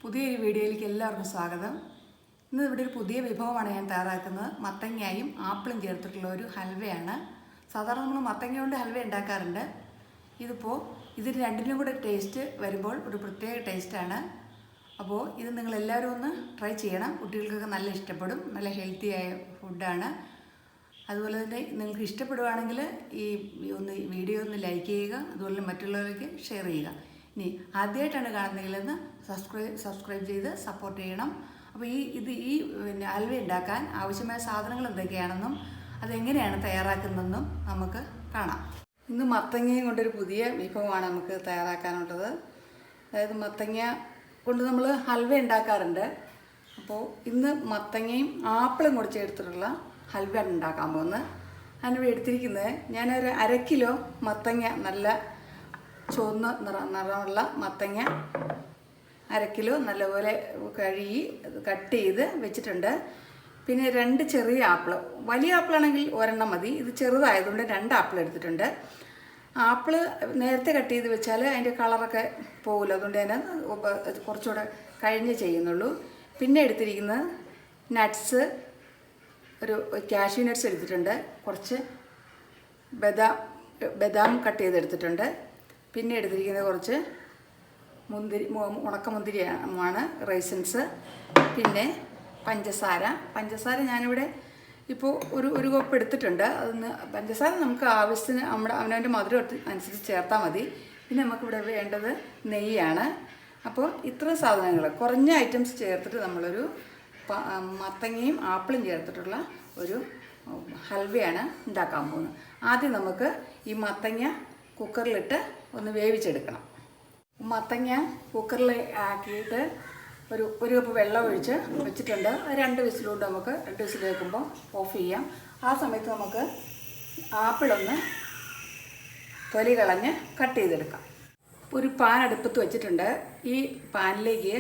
പുതിയൊരു വീഡിയോയിലേക്ക് എല്ലാവർക്കും സ്വാഗതം. ഇന്ന് ഇവിടെ ഒരു പുതിയ വിഭവമാണ് ഞാൻ തയ്യാറാക്കുന്നത്. മത്തങ്ങയും ആപ്പിളും ചേർത്തിട്ടുള്ള ഒരു ഹൽവയാണ്. സാധാരണ നമ്മൾ മത്തങ്ങ കൊണ്ട് ഹൽവ ഉണ്ടാക്കാറുണ്ട്. ഇതിന് രണ്ടിനും കൂടെ ടേസ്റ്റ് വരുമ്പോൾ ഒരു പ്രത്യേക ടേസ്റ്റാണ്. അപ്പോൾ ഇത് നിങ്ങളെല്ലാവരും ഒന്ന് ട്രൈ ചെയ്യണം. കുട്ടികൾക്കൊക്കെ നല്ല ഇഷ്ടപ്പെടും. നല്ല ഹെൽത്തി ആയ ഫുഡാണ്. അതുപോലെ തന്നെ നിങ്ങൾക്ക് ഇഷ്ടപ്പെടുകയാണെങ്കിൽ ഈ വീഡിയോ ഒന്ന് ലൈക്ക് ചെയ്യുക. അതുപോലെ മറ്റുള്ളവർക്ക് ഷെയർ ചെയ്യുക. ഇനി ആദ്യമായിട്ടാണ് കാണുന്നതെങ്കിലെന്ന് സബ്സ്ക്രൈബ് ചെയ്ത് സപ്പോർട്ട് ചെയ്യണം. അപ്പോൾ ഈ ഹൽവ ഉണ്ടാക്കാൻ ആവശ്യമായ സാധനങ്ങൾ എന്തൊക്കെയാണെന്നും അതെങ്ങനെയാണ് തയ്യാറാക്കുന്നതെന്നും നമുക്ക് കാണാം. ഇന്ന് മത്തങ്ങയും കൊണ്ടൊരു പുതിയ വിഭവമാണ് നമുക്ക് തയ്യാറാക്കാനുള്ളത്. അതായത് മത്തങ്ങ കൊണ്ട് നമ്മൾ ഹൽവ ഉണ്ടാക്കാറുണ്ട്. അപ്പോൾ ഇന്ന് മത്തങ്ങയും ആപ്പിളും കൂടി ചേർത്തിട്ടുള്ള ഹൽവ ഉണ്ടാക്കാൻ പോകുന്നത്. അതിനിവിടെ എടുത്തിരിക്കുന്നത് ഞാനൊരു 1/2 കിലോ മത്തങ്ങ, നല്ല ചുവന്ന നിറമുള്ള മത്തങ്ങ 1/2 കിലോ നല്ലപോലെ കഴുകി കട്ട് ചെയ്ത് വെച്ചിട്ടുണ്ട്. പിന്നെ 2 ചെറിയ ആപ്പിൾ, വലിയ ആപ്പിളാണെങ്കിൽ ഒരെണ്ണം മതി. ഇത് ചെറുതായതുകൊണ്ട് 2 ആപ്പിൾ എടുത്തിട്ടുണ്ട്. ആപ്പിൾ നേരത്തെ കട്ട് ചെയ്ത് വെച്ചാൽ അതിൻ്റെ കളറൊക്കെ പോകില്ല, അതുകൊണ്ട് തന്നെ കുറച്ചുകൂടെ കഴിഞ്ഞ് ചെയ്യുന്നുള്ളൂ. പിന്നെ എടുത്തിരിക്കുന്നത് നട്ട്സ്, ഒരു കാഷ്യൂ നട്ട്സ് എടുത്തിട്ടുണ്ട്. കുറച്ച് ബദാം കട്ട് ചെയ്തെടുത്തിട്ടുണ്ട്. പിന്നെ എടുത്തിരിക്കുന്നത് കുറച്ച് ഉണക്കമുന്തിരിയാണ്, റൈസിൻസ്. പിന്നെ പഞ്ചസാര ഞാനിവിടെ ഇപ്പോൾ ഒരു കപ്പ് എടുത്തിട്ടുണ്ട്. പഞ്ചസാര നമുക്ക് ആവശ്യത്തിന് അവനവൻ്റെ മധുരം അനുസരിച്ച് ചേർത്താൽ മതി. പിന്നെ നമുക്കിവിടെ വേണ്ടത് നെയ്യാണ്. അപ്പോൾ ഇത്ര സാധനങ്ങൾ, കുറഞ്ഞ ഐറ്റംസ് ചേർത്തിട്ട് നമ്മളൊരു മത്തങ്ങയും ആപ്പിളും ചേർത്തിട്ടുള്ള ഒരു ഹൽവയാണ് ഉണ്ടാക്കാൻ പോകുന്നത്. ആദ്യം നമുക്ക് ഈ മത്തങ്ങ കുക്കറിലിട്ട് ഒന്ന് വേവിച്ചെടുക്കണം. മത്തങ്ങ കുക്കറിൽ ആക്കിയിട്ട് ഒരു കപ്പ് വെള്ളം ഒഴിച്ച് വെച്ചിട്ടുണ്ട്. 2 വിസിലുകൊണ്ട് നമുക്ക് 2 വിസിൽ വെക്കുമ്പോൾ ഓഫ് ചെയ്യാം. ആ സമയത്ത് നമുക്ക് ആപ്പിളൊന്ന് തൊലി കളഞ്ഞ് കട്ട് ചെയ്തെടുക്കാം. ഒരു പാൻ അടുപ്പത്ത് വെച്ചിട്ടുണ്ട്. ഈ പാനിലേക്ക്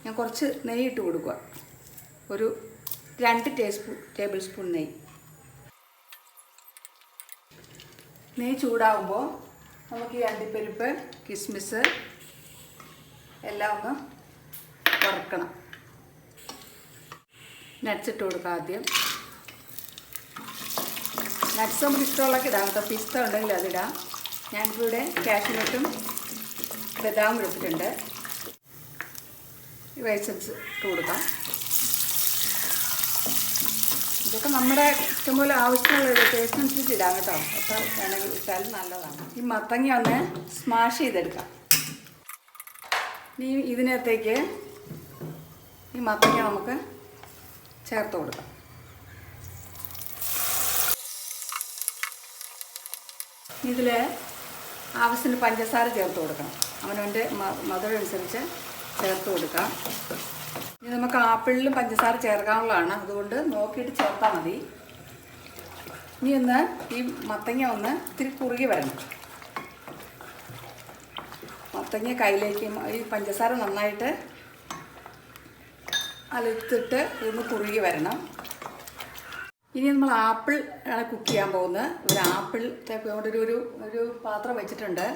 ഞാൻ കുറച്ച് നെയ്യ് ഇട്ട് കൊടുക്കുക. ഒരു 2 ടേബിൾ സ്പൂൺ നെയ്യ് ചൂടാകുമ്പോൾ നമുക്ക് ഈ അണ്ടിപ്പരിപ്പ്, കിസ്മിസ് എല്ലാം ഒന്ന് വറുക്കണം. നട്ട്സ് ഇട്ട് കൊടുക്കാം. ആദ്യം നട്ട്സ് നമുക്ക് ഇഷ്ടമുള്ളതൊക്കെ ഇടാം കേട്ടോ. പിസ്ത ഉണ്ടെങ്കിൽ അതിടാം. ഞാനിപ്പോൾ ഇവിടെ കാഷ്യൂ നട്ടും ബദാമും എടുത്തിട്ടുണ്ട്. റൈസൻസ് ഇട്ട് കൊടുക്കാം. ഇതൊക്കെ നമ്മുടെ ഇഷ്ടംപോലെ ആവശ്യമുള്ള ടേസ്റ്റിനനുസരിച്ച് ഇടാം കേട്ടോ. എത്ര വേണമെങ്കിൽ ഇട്ടാലും നല്ലതാണ്. ഈ മത്തങ്ങ ഒന്ന് സ്മാഷ് ചെയ്തെടുക്കാം. ഇനി ഇതിനകത്തേക്ക് ഈ മത്തങ്ങ നമുക്ക് ചേർത്ത് കൊടുക്കാം. ഇതിൽ ആവശ്യത്തിന് പഞ്ചസാര ചേർത്ത് കൊടുക്കണം. അവനവൻ്റെ മധുരം അനുസരിച്ച് ചേർത്ത് കൊടുക്കാം. ഇനി നമുക്ക് ആപ്പിളിലും പഞ്ചസാര ചേർക്കാനുള്ളതാണ്, അതുകൊണ്ട് നോക്കിയിട്ട് ചേർത്താൽ മതി. ഇനി ഈ മത്തങ്ങ ഒന്ന് ഇത്തിരി കുറുകി വരണം. മത്തങ്ങ കയ്യിലേക്ക് ഈ പഞ്ചസാര നന്നായിട്ട് അലുത്തിട്ട് ഇതൊന്ന് കുറുകി വരണം. ഇനി നമ്മൾ ആപ്പിൾ ആണ് കുക്ക് ചെയ്യാൻ പോകുന്നത്. ഒരു ആപ്പിൾ കൊണ്ട് ഒരു പാത്രം വെച്ചിട്ടുണ്ട്.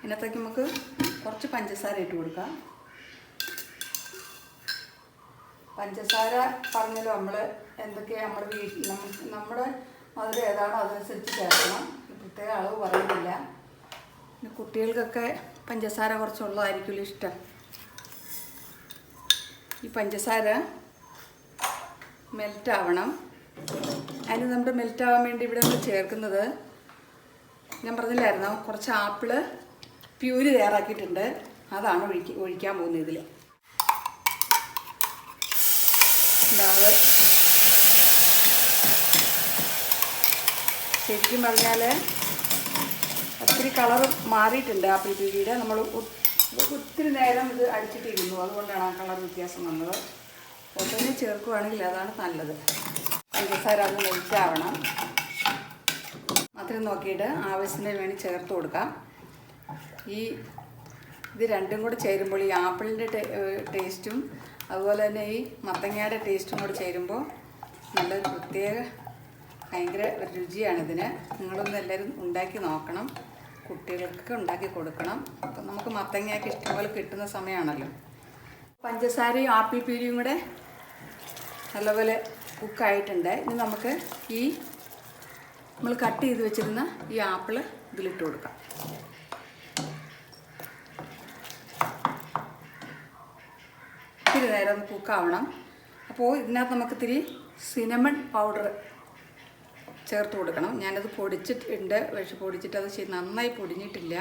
ഇതിനകത്തേക്ക് നമുക്ക് കുറച്ച് പഞ്ചസാര ഇട്ട് കൊടുക്കാം. പഞ്ചസാര പറഞ്ഞല്ലോ, നമ്മൾ എന്തൊക്കെയാണ് നമ്മുടെ വീട്ടിൽ നമ്മുടെ മധുരം ഏതാണോ അതനുസരിച്ച് ചേർക്കണം. പ്രത്യേക അളവ് പറയുന്നില്ല. പിന്നെ കുട്ടികൾക്കൊക്കെ പഞ്ചസാര കുറച്ചുള്ളതായിരിക്കുമല്ലോ ഇഷ്ടം. ഈ പഞ്ചസാര മെൽറ്റാവണം. അതിന് നമ്മുടെ മെൽറ്റാവാൻ വേണ്ടി ഇവിടെ നമ്മൾ ചേർക്കുന്നത്, ഞാൻ പറഞ്ഞില്ലായിരുന്നോ, കുറച്ച് ആപ്പിള് പ്യൂരി തയ്യാറാക്കിയിട്ടുണ്ട്. അതാണ് ഒഴിക്കാൻ പോകുന്നത് ഇതിൽ. ശരിക്കും പറഞ്ഞാൽ ഒത്തിരി കളർ മാറിയിട്ടുണ്ട് ആപ്പിൾ പ്യൂരിയുടെ. നമ്മൾ ഒത്തിരി നേരം ഇത് അടിച്ചിട്ടിരുന്നു, അതുകൊണ്ടാണ് ആ കളർ വ്യത്യാസം വന്നത്. ഒന്നിനെ ചേർക്കുകയാണെങ്കിൽ അതാണ് നല്ലത്. പഞ്ചസാര അത് മെൽറ്റാവണം. അത്രയും നോക്കിയിട്ട് ആവശ്യത്തിന് വേണ്ടി ചേർത്ത് കൊടുക്കാം. ഇത് രണ്ടും കൂടെ ചേരുമ്പോൾ ഈ ആപ്പിളിൻ്റെ ടേസ്റ്റും അതുപോലെ തന്നെ ഈ മത്തങ്ങയുടെ ടേസ്റ്റും കൂടെ ചേരുമ്പോൾ നല്ലൊരു പ്രത്യേക ഭയങ്കര രുചിയാണിതിന്. നിങ്ങളൊന്ന് എല്ലാവരും ഉണ്ടാക്കി നോക്കണം. കുട്ടികൾക്ക് ഉണ്ടാക്കി കൊടുക്കണം. അപ്പം നമുക്ക് മത്തങ്ങയൊക്കെ ഇഷ്ടംപോലെ കിട്ടുന്ന സമയമാണല്ലോ. പഞ്ചസാരയും ആപ്പിൾ പ്യൂരിയും കൂടെ നല്ലപോലെ കുക്കായിട്ടുണ്ട്. ഇനി നമുക്ക് നമ്മൾ കട്ട് ചെയ്ത് വെച്ചിരുന്ന ഈ ആപ്പിൾ ഇതിലിട്ട് കൊടുക്കാം. ഇത്തിരി നേരം ഒന്ന് കുക്കാവണം. അപ്പോൾ ഇതിനകത്ത് നമുക്ക് ഇത്തിരി സിനമൺ പൗഡർ ചേർത്ത് കൊടുക്കണം. ഞാനത് പൊടിച്ചിട്ടുണ്ട്, പക്ഷെ പൊടിച്ചിട്ട് അത് നന്നായി പൊടിഞ്ഞിട്ടില്ല.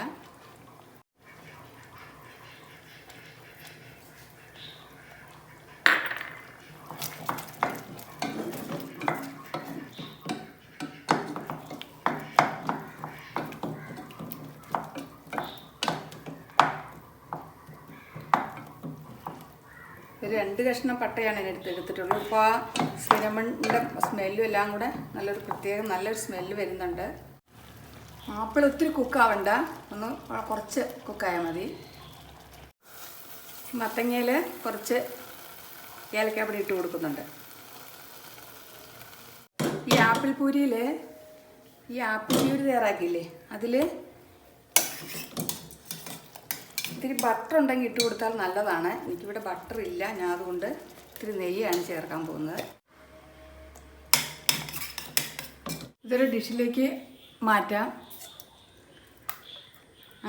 ഒരു 2 കഷ്ണം പട്ടയാണ് എടുത്തിട്ടുള്ളൂ. ഇപ്പോൾ ആ സിനമണിൻ്റെ സ്മെല്ലും എല്ലാം കൂടെ നല്ലൊരു സ്മെല്ല് വരുന്നുണ്ട്. ആപ്പിൾ ഒത്തിരി കുക്കാവണ്ട, ഒന്ന് കുറച്ച് കുക്കായാൽ മതി. മത്തങ്ങയിൽ കുറച്ച് ഏലക്കാപ്പൊടി ഇട്ട് കൊടുക്കുന്നുണ്ട്. ഈ ആപ്പിൾ പ്യൂരി തയ്യാറാക്കിയില്ലേ, അതിൽ ഇത്തിരി ബട്ടർ ഉണ്ടെങ്കിൽ ഇട്ട് കൊടുത്താൽ നല്ലതാണ്. എനിക്കിവിടെ ബട്ടർ ഇല്ല, ഞാൻ അതുകൊണ്ട് ഇത്തിരി നെയ്യാണ് ചേർക്കാൻ പോകുന്നത്. ഇതൊരു ഡിഷിലേക്ക് മാറ്റാം.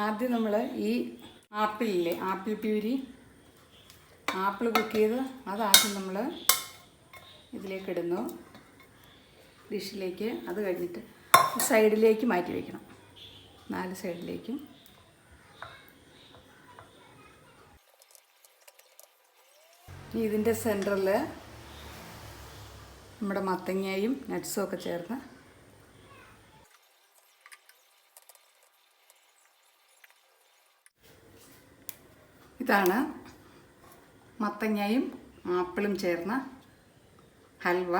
ആദ്യം നമ്മൾ ഈ ആപ്പിൾ പ്യൂരി, ആപ്പിൾ കുക്ക് ചെയ്ത് അതാദ്യം നമ്മൾ ഇതിലേക്ക് ഇടുന്നു, ഡിഷിലേക്ക്. അത് കഴിഞ്ഞിട്ട് സൈഡിലേക്ക് മാറ്റി വയ്ക്കണം, 4 സൈഡിലേക്കും. ഇതിൻ്റെ സെൻറ്ററിൽ നമ്മുടെ മത്തങ്ങയും നട്ട്സും ഒക്കെ ചേർന്ന് ഇതാണ് മത്തങ്ങയും ആപ്പിളും ചേർന്ന ഹൽവ.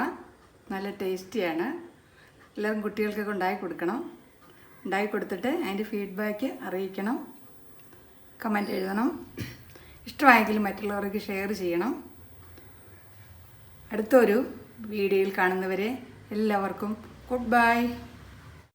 നല്ല ടേസ്റ്റിയാണ്. എല്ലാവരും കുട്ടികൾക്കൊക്കെ ഉണ്ടാക്കി കൊടുക്കണം. ഉണ്ടാക്കി കൊടുത്തിട്ട് അതിൻ്റെ ഫീഡ്ബാക്ക് അറിയിക്കണം, കമൻറ്റ് എഴുതണം. ഇഷ്ടമായെങ്കിൽ മറ്റുള്ളവർക്ക് ഷെയർ ചെയ്യണം. അടുത്തൊരു വീഡിയോയിൽ കാണുന്നവരെ എല്ലാവർക്കും ഗുഡ് ബൈ.